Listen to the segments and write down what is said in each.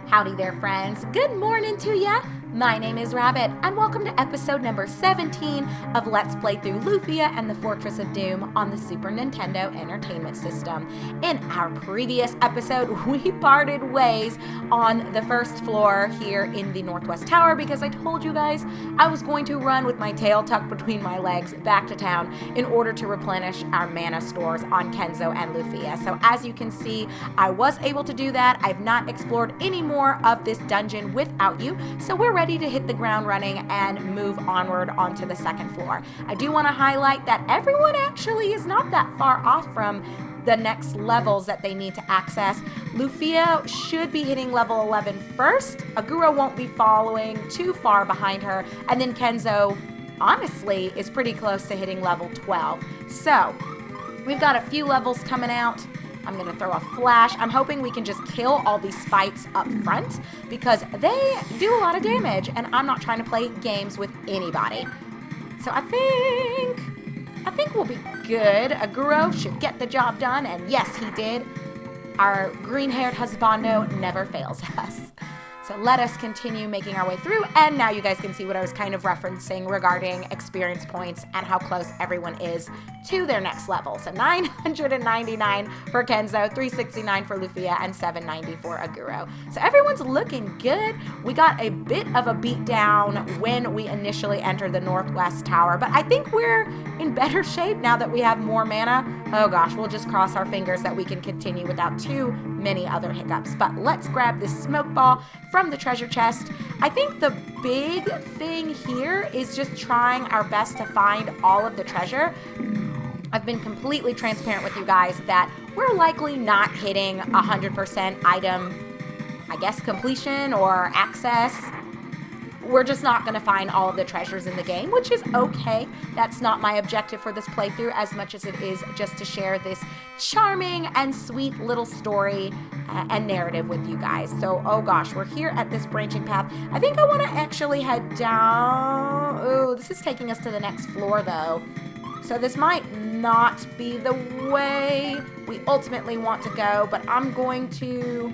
Howdy there, friends. Good morning to ya. My name is Rabbit, and welcome to episode number 17 of Let's Play Through Lufia and the Fortress of Doom on the Super Nintendo Entertainment System. In our previous episode, we parted ways on the first floor here in the Northwest Tower because I told you guys I was going to run with my tail tucked between my legs back to town in order to replenish our mana stores on Kenzo and Lufia. So as you can see, I was able to do that. I've not explored any more of this dungeon without you, so we're ready to hit the ground running and move onward onto the second floor. I do want to highlight that everyone actually is not that far off from the next levels that they need to access. Lufia should be hitting level 11 first. Aguro won't be following too far behind her, and then Kenzo honestly is pretty close to hitting level 12. So we've got a few levels coming out. I'm going to throw a flash. I'm hoping we can just kill all these fights up front because they do a lot of damage, and I'm not trying to play games with anybody. So I think we'll be good. Aguro should get the job done, and yes, he did. Our green-haired husbando never fails us. So let us continue making our way through, and now you guys can see what I was kind of referencing regarding experience points and how close everyone is to their next level. So 999 for Kenzo, 369 for Lufia, and 790 for Aguro. So everyone's looking good. We got a bit of a beatdown when we initially entered the Northwest Tower, but I think we're in better shape now that we have more mana. Oh gosh, we'll just cross our fingers that we can continue without too many other hiccups. But let's grab this smoke ball from the treasure chest. I think the big thing here is just trying our best to find all of the treasure. I've been completely transparent with you guys that we're likely not hitting 100% item, I guess, completion or access. We're just not going to find all of the treasures in the game, which is okay. That's not my objective for this playthrough as much as it is just to share this charming and sweet little story and narrative with you guys. So, oh gosh, we're here at this branching path. I think I want to actually head down. Oh, this is taking us to the next floor though. So this might not be the way we ultimately want to go, but I'm going to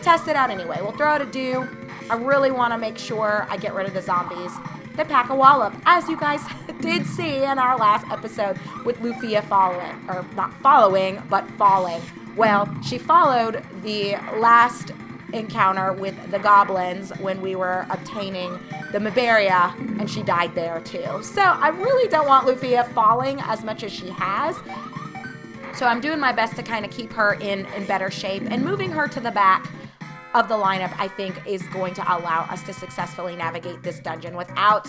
test it out anyway. We'll throw out a do. I really want to make sure I get rid of the zombies that pack a wallop, as you guys did see in our last episode with Lufia following, or not following, but falling. Well, she followed the last encounter with the goblins when we were obtaining the Mabaria, and she died there too. So I really don't want Lufia falling as much as she has. So I'm doing my best to kind of keep her in better shape, and moving her to the back of the lineup, I think, is going to allow us to successfully navigate this dungeon without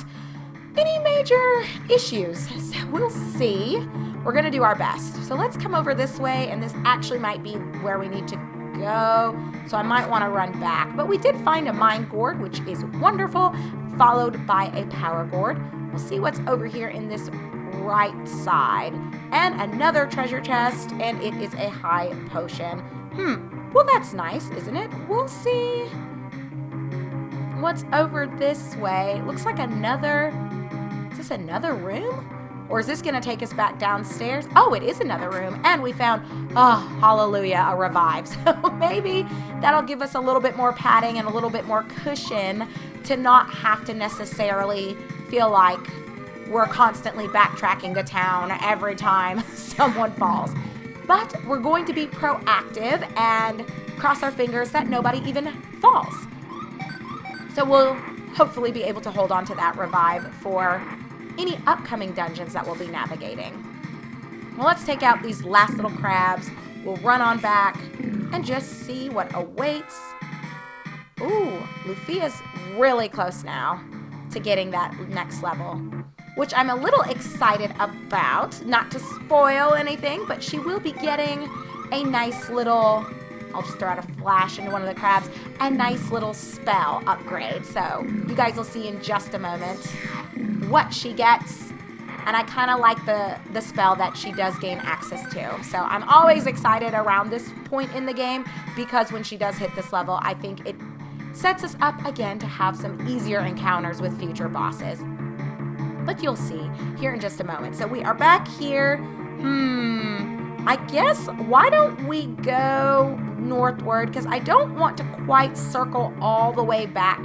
any major issues. So we'll see. We're going to do our best. So let's come over this way, and this actually might be where we need to go. So I might want to run back. But we did find a mine gourd, which is wonderful, followed by a power gourd. We'll see what's over here in this right side. And another treasure chest, and it is a high potion. Well, that's nice, isn't it? We'll see what's over this way. Looks like another... Is this another room? Or is this going to take us back downstairs? Oh, it is another room. And we found, oh, hallelujah, a revive. So maybe that'll give us a little bit more padding and a little bit more cushion to not have to necessarily feel like we're constantly backtracking to town every time someone falls. But we're going to be proactive and cross our fingers that nobody even falls. So we'll hopefully be able to hold on to that revive for any upcoming dungeons that we'll be navigating. Well, let's take out these last little crabs. We'll run on back and just see what awaits. Ooh, Lufia's really close now to getting that next level, which I'm a little excited about. Not to spoil anything, but she will be getting a nice little, I'll just throw out a flash into one of the crabs, a nice little spell upgrade. So you guys will see in just a moment what she gets. And I kind of like the spell that she does gain access to. So I'm always excited around this point in the game because when she does hit this level, I think it sets us up again to have some easier encounters with future bosses. But you'll see here in just a moment. So we are back here. I guess, why don't we go northward because I don't want to quite circle all the way back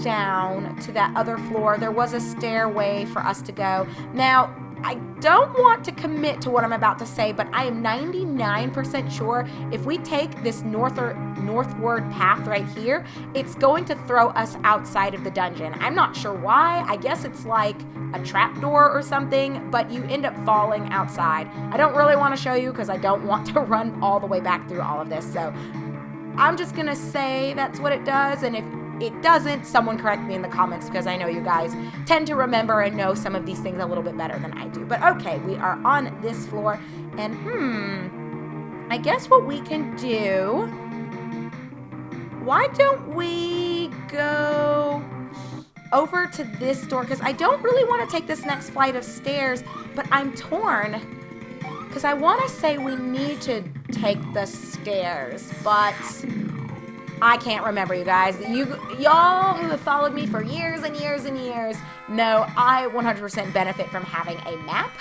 down to that other floor. There was a stairway for us to go. Now, I don't want to commit to what I'm about to say, but I am 99% sure if we take this northward path right here, it's going to throw us outside of the dungeon. I'm not sure why. I guess it's like a trapdoor or something, but you end up falling outside. I don't really want to show you because I don't want to run all the way back through all of this. So I'm just going to say that's what it does. And if it doesn't, someone correct me in the comments because I know you guys tend to remember and know some of these things a little bit better than I do. But okay, we are on this floor and I guess what we can do, why don't we go over to this door? Because I don't really want to take this next flight of stairs, but I'm torn because I want to say we need to take the stairs, but I can't remember, you guys. Y'all who have followed me for years and years and years know I 100% benefit from having a map.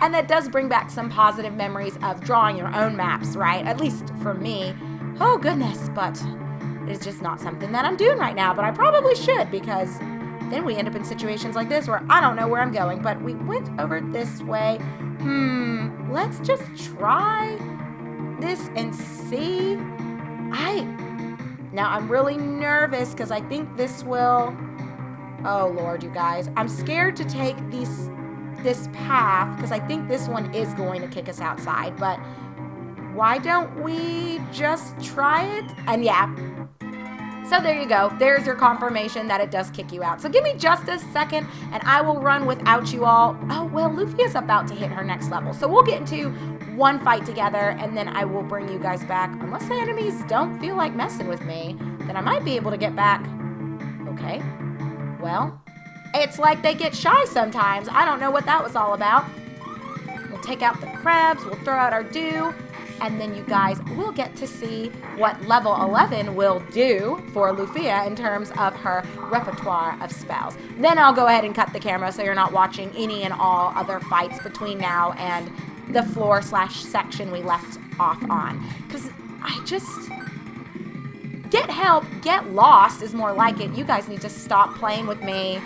And that does bring back some positive memories of drawing your own maps, right? At least for me. Oh, goodness. But it's just not something that I'm doing right now. But I probably should because then we end up in situations like this where I don't know where I'm going. But we went over this way. Let's just try this and see. Now, I'm really nervous because I think this will... Oh, Lord, you guys. I'm scared to take this path because I think this one is going to kick us outside. But why don't we just try it? And yeah. So there you go. There's your confirmation that it does kick you out. So give me just a second and I will run without you all. Oh, well, Lufia's about to hit her next level. So we'll get into one fight together and then I will bring you guys back. Unless the enemies don't feel like messing with me, then I might be able to get back. Okay. Well, it's like they get shy sometimes. I don't know what that was all about. We'll take out the crabs. We'll throw out our dew. And then you guys will get to see what level 11 will do for Lufia in terms of her repertoire of spells. Then I'll go ahead and cut the camera so you're not watching any and all other fights between now and the floor/section we left off on. Because I just... Get help, get lost is more like it. You guys need to stop playing with me.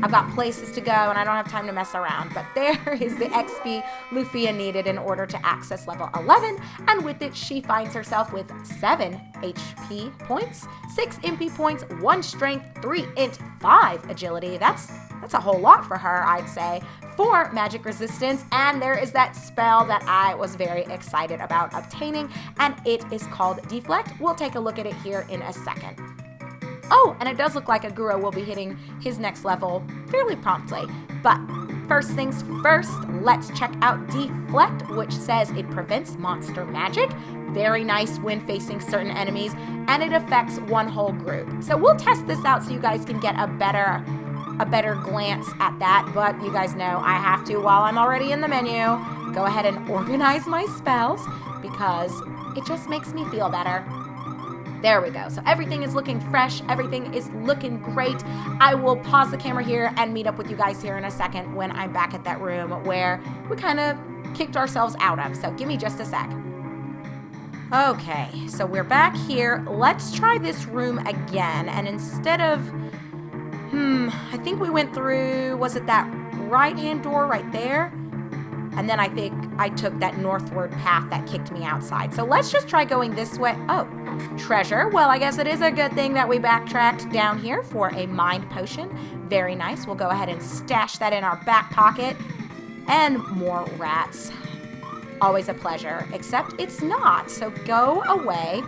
I've got places to go and I don't have time to mess around. But there is the XP Lufia needed in order to access level 11. And with it, she finds herself with 7 HP points, 6 MP points, 1 strength, 3 int, 5 agility. That's a whole lot for her, I'd say. 4 magic resistance. And there is that spell that I was very excited about obtaining. And it is called Deflect. We'll take a look at it here in a second. Oh, and it does look like Aguro will be hitting his next level fairly promptly. But first things first, let's check out Deflect, which says it prevents monster magic. Very nice when facing certain enemies, and it affects one whole group. So we'll test this out so you guys can get a better glance at that. But you guys know I have to, while I'm already in the menu, go ahead and organize my spells because it just makes me feel better. There we go. So everything is looking fresh. Everything is looking great. I will pause the camera here and meet up with you guys here in a second when I'm back at that room where we kind of kicked ourselves out of. So give me just a sec. Okay, so we're back here. Let's try this room again. And instead of, I think we went through, was it that right-hand door right there? And then I think I took that northward path that kicked me outside. So let's just try going this way. Oh, treasure. Well, I guess it is a good thing that we backtracked down here for a mind potion. Very nice. We'll go ahead and stash that in our back pocket. And more rats. Always a pleasure, except it's not. So go away.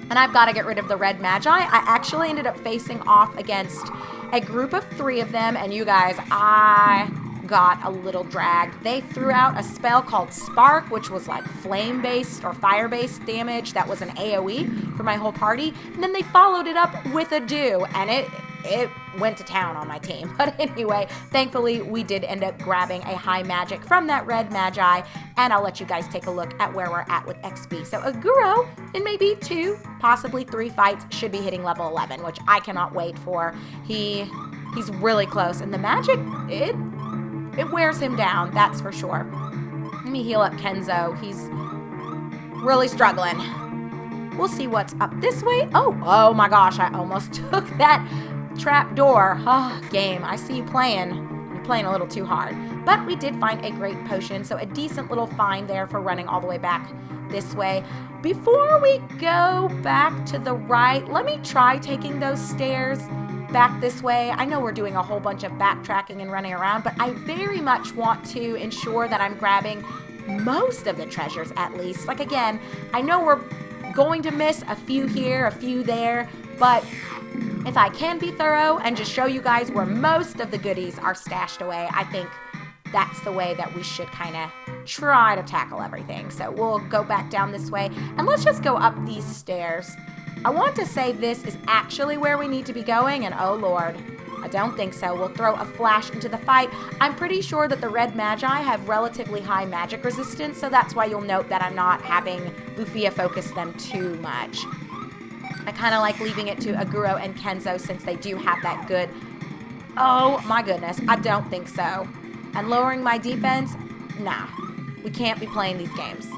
And I've got to get rid of the red magi. I actually ended up facing off against a group of 3 of them. And you guys, I got a little dragged. They threw out a spell called Spark, which was like flame-based or fire-based damage. That was an AoE for my whole party. And then they followed it up with a Dew, and it went to town on my team. But anyway, thankfully, we did end up grabbing a high magic from that red magi, and I'll let you guys take a look at where we're at with XP. So Aguro, in maybe 2, possibly 3 fights, should be hitting level 11, which I cannot wait for. He's really close, and the magic, it wears him down, that's for sure. Let me heal up Kenzo. really struggling. We'll see what's up this way. Oh my gosh, I almost took that trap door. Oh, game, I see you playing. You're playing a little too hard. But we did find a great potion, so a decent little find there for running all the way back this way. Before we go back to the right, let me try taking those stairs back this way. I know we're doing a whole bunch of backtracking and running around, but I very much want to ensure that I'm grabbing most of the treasures at least. Like again, I know we're going to miss a few here, a few there, but if I can be thorough and just show you guys where most of the goodies are stashed away, I think that's the way that we should kind of try to tackle everything. So we'll go back down this way, and let's just go up these stairs. I want to say this is actually where we need to be going, and oh lord, I don't think so. We'll throw a flash into the fight. I'm pretty sure that the red magi have relatively high magic resistance, so that's why you'll note that I'm not having Lufia focus them too much. I kind of like leaving it to Aguro and Kenzo since they do have that good... Oh my goodness, I don't think so. And lowering my defense? Nah, we can't be playing these games.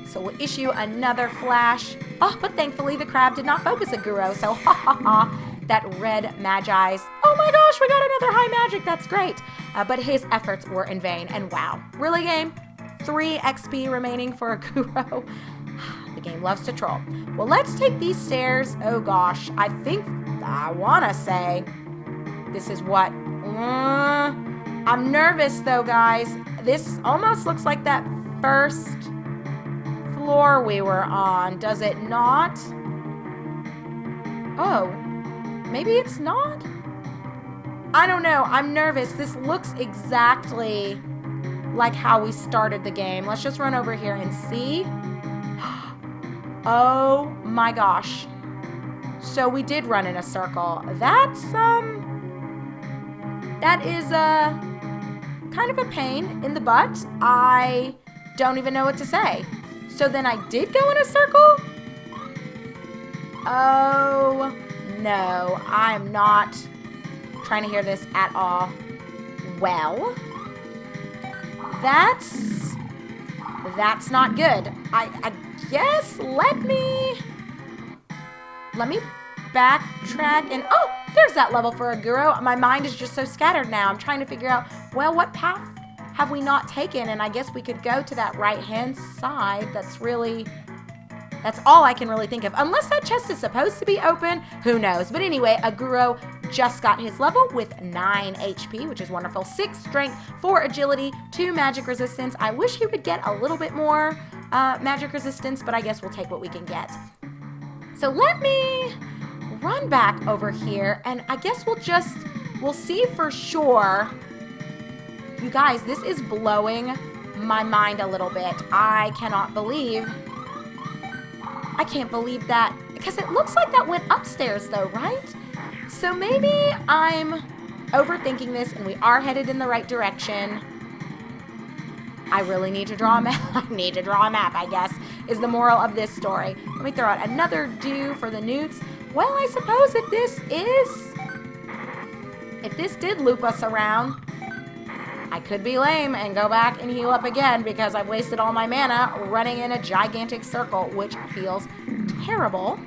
So we'll issue another flash. Oh, but thankfully the crab did not focus Aguro, so ha ha ha. That red magi's. Oh my gosh, we got another high magic. That's great. But his efforts were in vain. And wow, really game? 3 XP remaining for Aguro. The game loves to troll. Well, let's take these stairs. Oh gosh, I want to say this is what... I'm nervous though, guys. This almost looks like that first floor we were on. Does it not? Oh. Maybe it's not? I don't know. I'm nervous. This looks exactly like how we started the game. Let's just run over here and see. Oh my gosh. So we did run in a circle. That is kind of a pain in the butt. I don't even know what to say. So then I did go in a circle? Oh... No, I'm not trying to hear this at all. Well, that's not good. I guess let me backtrack and oh, there's that level for Aguro. My mind is just so scattered now. I'm trying to figure out, well, what path have we not taken? And I guess we could go to that right-hand side. That's all I can really think of. Unless that chest is supposed to be open, who knows? But anyway, Aguro just got his level with 9 HP, which is wonderful. 6 strength, 4 agility, 2 magic resistance. I wish he would get a little bit more magic resistance, but I guess we'll take what we can get. So let me run back over here, and I guess we'll see for sure. You guys, this is blowing my mind a little bit. I can't believe that, because it looks like that went upstairs though, right? So maybe I'm overthinking this and we are headed in the right direction. I really need to draw a map. I need to draw a map, I guess, is the moral of this story. Let me throw out another do for the newts. Well, I suppose if this did loop us around, I could be lame and go back and heal up again because I've wasted all my mana running in a gigantic circle, which feels terrible.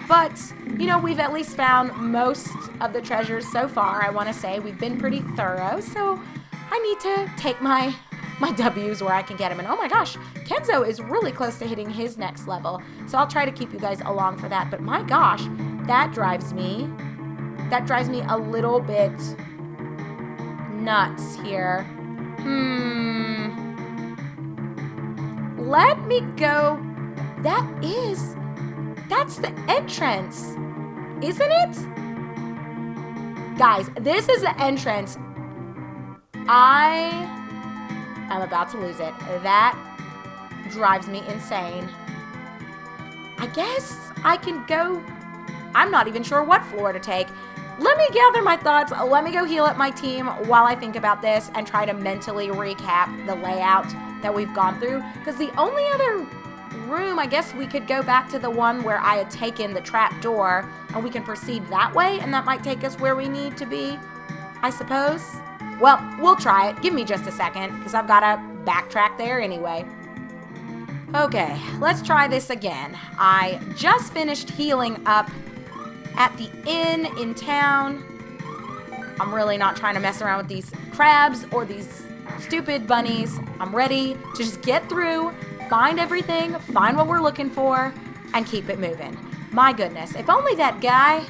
But, you know, we've at least found most of the treasures so far. I want to say we've been pretty thorough, so I need to take my W's where I can get them. And oh my gosh, Kenzo is really close to hitting his next level. So I'll try to keep you guys along for that. But my gosh, that drives me a little bit nuts here. Let me go. That's the entrance, isn't it? Guys, this is the entrance. I am about to lose it. That drives me insane. I guess I can go. I'm not even sure what floor to take. Let me gather my thoughts. Let me go heal up my team while I think about this and try to mentally recap the layout that we've gone through. Because the only other room, I guess we could go back to the one where I had taken the trap door and we can proceed that way, and that might take us where we need to be, I suppose. Well, we'll try it. Give me just a second because I've got to backtrack there anyway. Okay, let's try this again. I just finished healing up at the inn in town. I'm really not trying to mess around with these crabs or these stupid bunnies. I'm ready to just get through, find everything, find what we're looking for, and keep it moving. My goodness, if only that guy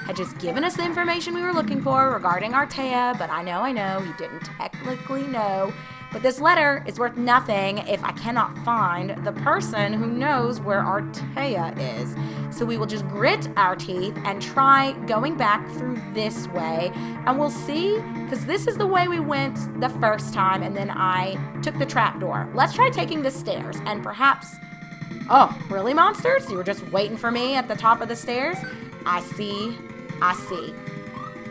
had just given us the information we were looking for regarding Artea, but I know, he didn't technically know. But this letter is worth nothing if I cannot find the person who knows where Artea is. So we will just grit our teeth and try going back through this way. And we'll see, because this is the way we went the first time, and then I took the trapdoor. Let's try taking the stairs, and perhaps... Oh, really, monsters? You were just waiting for me at the top of the stairs? I see.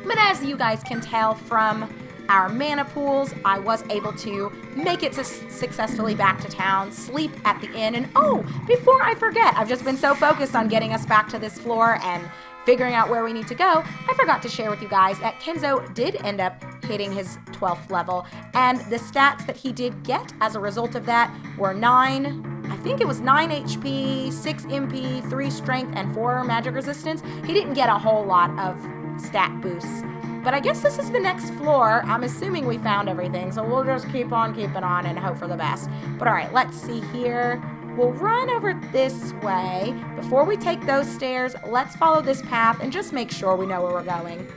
But as you guys can tell from our mana pools, I was able to make it successfully back to town, sleep at the inn, and oh, before I forget, I've just been so focused on getting us back to this floor and figuring out where we need to go, I forgot to share with you guys that Kenzo did end up hitting his 12th level, and the stats that he did get as a result of that were 9 HP, 6 MP, 3 strength, and 4 magic resistance. He didn't get a whole lot of stat boosts. But I guess this is the next floor. I'm assuming we found everything, so we'll just keep on keeping on and hope for the best. But all right, let's see here. We'll run over this way. Before we take those stairs, let's follow this path and just make sure we know where we're going.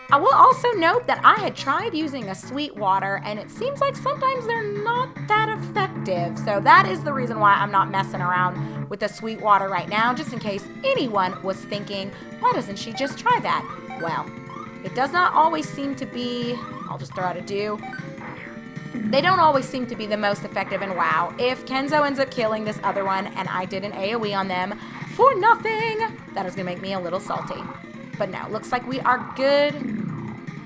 I will also note that I had tried using a sweet water, and it seems like sometimes they're not that effective. So that is the reason why I'm not messing around with the sweet water right now, just in case anyone was thinking, why doesn't she just try that? Well, it does not always seem to be, I'll just throw out a do. They don't always seem to be the most effective in WoW. If Kenzo ends up killing this other one and I did an AoE on them for nothing, that is going to make me a little salty. But no, looks like we are good.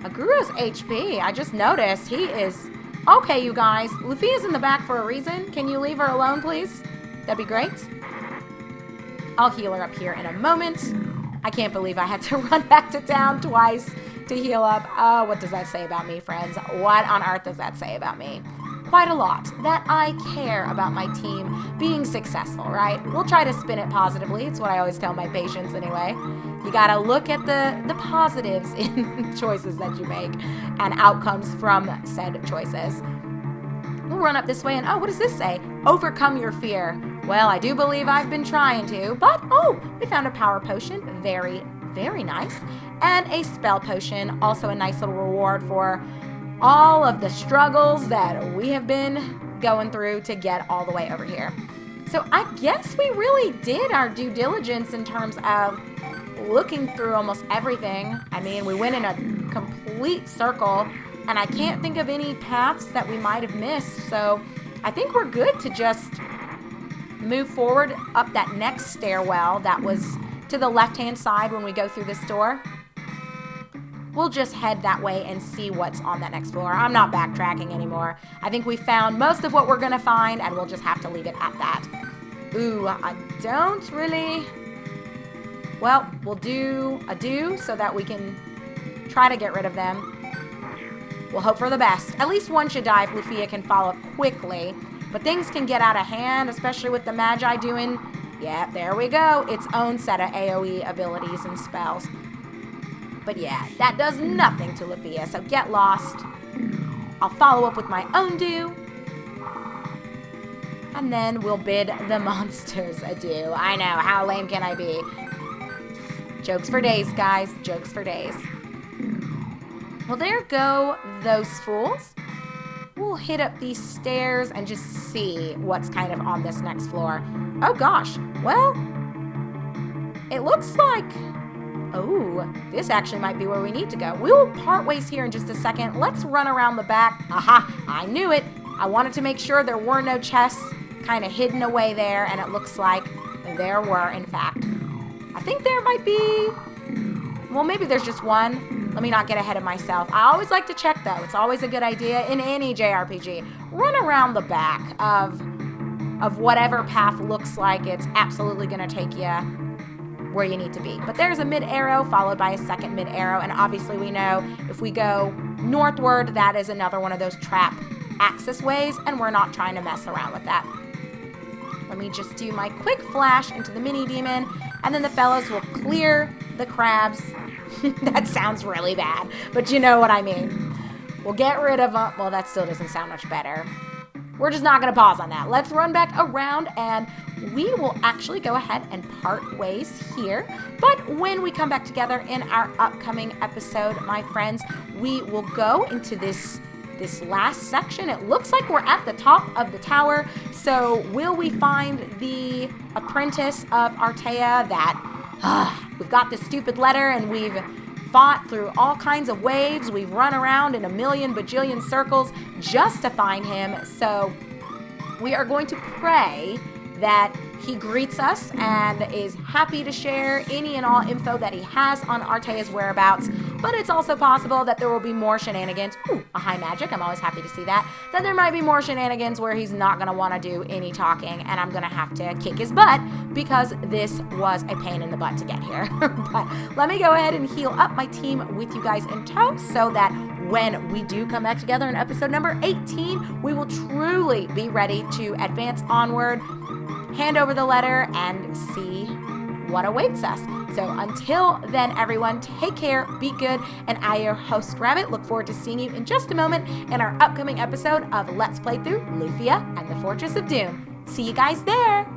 Aguro's HP, I just noticed he is... Okay, you guys, Lufia's in the back for a reason. Can you leave her alone, please? That'd be great. I'll heal her up here in a moment. I can't believe I had to run back to town twice to heal up. Oh, what does that say about me, friends? What on earth does that say about me? Quite a lot. That I care about my team being successful, right? We'll try to spin it positively. It's what I always tell my patients anyway. You gotta look at the positives in choices that you make and outcomes from said choices. We'll run up this way and, oh, what does this say? Overcome your fear. Well, I do believe I've been trying to, but, oh, we found a power potion. Very, very nice. And a spell potion, also a nice little reward for all of the struggles that we have been going through to get all the way over here. So I guess we really did our due diligence in terms of looking through almost everything. I mean, we went in a complete circle, and I can't think of any paths that we might have missed. So I think we're good to just move forward up that next stairwell that was to the left-hand side when we go through this door. We'll just head that way and see what's on that next floor. I'm not backtracking anymore. I think we found most of what we're going to find, and we'll just have to leave it at that. Ooh, I don't really... Well, we'll do a do so that we can try to get rid of them. We'll hope for the best. At least one should die if Lufia can follow up quickly. But things can get out of hand, especially with the Magi doing, yeah, there we go, its own set of AoE abilities and spells. But yeah, that does nothing to Lufia, so get lost. I'll follow up with my own do. And then we'll bid the monsters adieu. I know, how lame can I be? Jokes for days, guys. Jokes for days. Well, there go those fools. We'll hit up these stairs and just see what's kind of on this next floor. Oh, gosh. Well, it looks like... Oh, this actually might be where we need to go. We will part ways here in just a second. Let's run around the back. Aha, I knew it. I wanted to make sure there were no chests kind of hidden away there, and it looks like there were, in fact. I think there might be... Well, maybe there's just one. Let me not get ahead of myself. I always like to check, though. It's always a good idea in any JRPG. Run around the back of whatever path looks like it's absolutely going to take you where you need to be. But there's a mid-arrow followed by a second mid-arrow, and obviously we know if we go northward, that is another one of those trap access ways, and we're not trying to mess around with that. Let me just do my quick flash into the mini demon, and then the fellows will clear the crabs. That sounds really bad, but you know what I mean. We'll get rid of them. Well, that still doesn't sound much better. We're just not going to pause on that. Let's run back around, and we will actually go ahead and part ways here. But when we come back together in our upcoming episode, my friends, we will go into this last section. It looks like we're at the top of the tower. So will we find the apprentice of Artea that we've got this stupid letter and we've fought through all kinds of waves. We've run around in a million bajillion circles just to find him. So we are going to pray that he greets us and is happy to share any and all info that he has on Artea's whereabouts. But it's also possible that there will be more shenanigans. Ooh, a high magic. I'm always happy to see that. Then there might be more shenanigans where he's not going to want to do any talking, and I'm going to have to kick his butt because this was a pain in the butt to get here. But let me go ahead and heal up my team with you guys in tow so that when we do come back together in episode number 18, we will truly be ready to advance onward, hand over the letter, and see what awaits us. So until then, everyone, take care, be good, and I, your host, Rabbit, look forward to seeing you in just a moment in our upcoming episode of Let's Play Through Lufia and the Fortress of Doom. See you guys there!